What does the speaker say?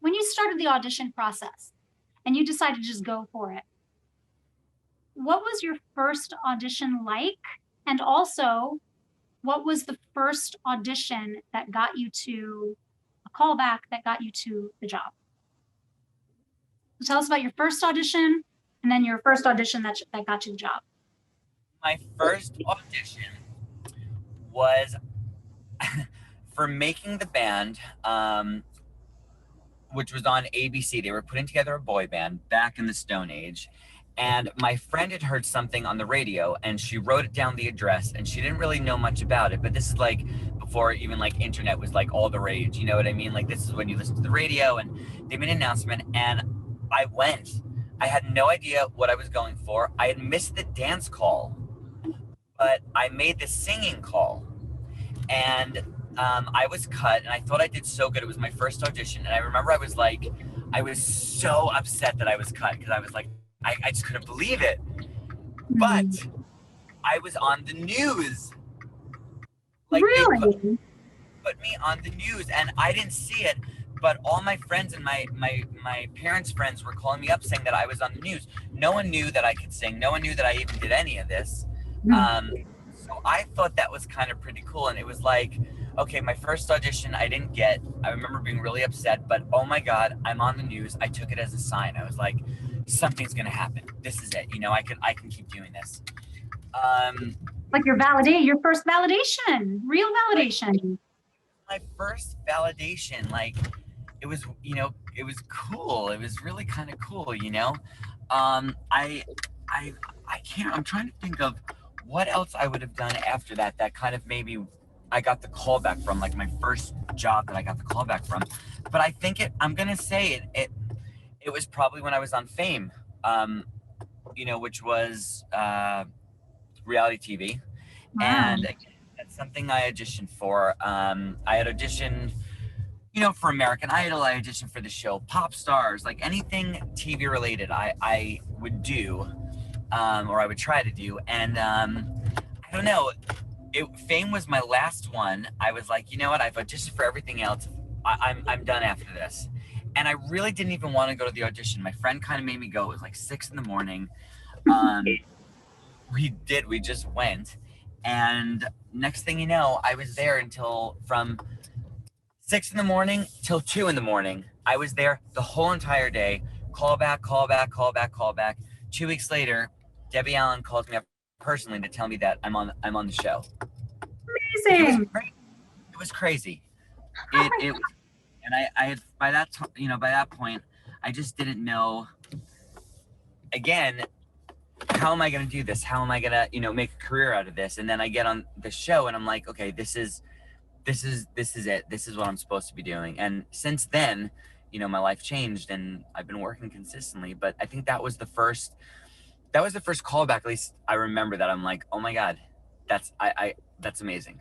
When you started the audition process and you decided to just go for it, what was your first audition like? And also, what was the first audition that got you to a callback that got you to the job? So tell us about your first audition and then your first audition that got you the job. My first audition was for making the band, which was on ABC. They were putting together a boy band back in the Stone Age. And my friend had heard something on the radio and she wrote it down, the address, and she didn't really know much about it. But this is like before even like internet was like all the rage, you know what I mean? Like this is when you listen to the radio, and they made an announcement and I went. I had no idea what I was going for. I had missed the dance call, but I made the singing call. And I was cut, and I thought I did so good. It was my first audition, and I remember I was so upset that I was cut because I was like, I just couldn't believe it. But I was on the news. Like they Really? put me on the news, and I didn't see it. But all my friends and my parents' friends were calling me up saying that I was on the news. No one knew that I could sing. No one knew that I even did any of this. So I thought that was kind of pretty cool. And it was like, okay, my first audition I didn't get. I remember being really upset, but oh my God, I'm on the news. I took it as a sign. I was like, something's gonna happen. This is it. You know, I can keep doing this. Like your first validation, real Like validation. my first validation, like it was, you know, it was cool. It was really kind of cool, you know. Um, I, I, I can't. I'm trying to think of what else I would have done after that. That kind of maybe I got the call back from, like my first job that I got the call back from. But I think it. I'm gonna say it was probably when I was on Fame, um, you know, which was reality TV, Wow. and again, that's something I auditioned for. I had auditioned, you know, for American Idol. I auditioned for the show Pop Stars, like anything TV related. I would do, or I would try to do, and I don't know. Fame was my last one. I was like, you know what? I've auditioned for everything else. I'm done after this. And I really didn't even want to go to the audition. My friend kind of made me go. It was like 6 in the morning. Um, we just went. And next thing you know, I was there until from 6 in the morning till 2 in the morning. I was there the whole entire day. Call back, call back, call back, call back. 2 weeks later, Debbie Allen calls me up personally to tell me that I'm on the show. Like Amazing. it was crazy. It and I had by that you know, by that point I just didn't know, again, how am I going to do this, how am I going to, you know, make a career out of this. And then I get on the show and I'm like, okay, this is it, this is what I'm supposed to be doing. And since then, you know, my life changed and I've been working consistently. But I think that was the first callback, at least I remember, that I'm like, oh my God, that's amazing.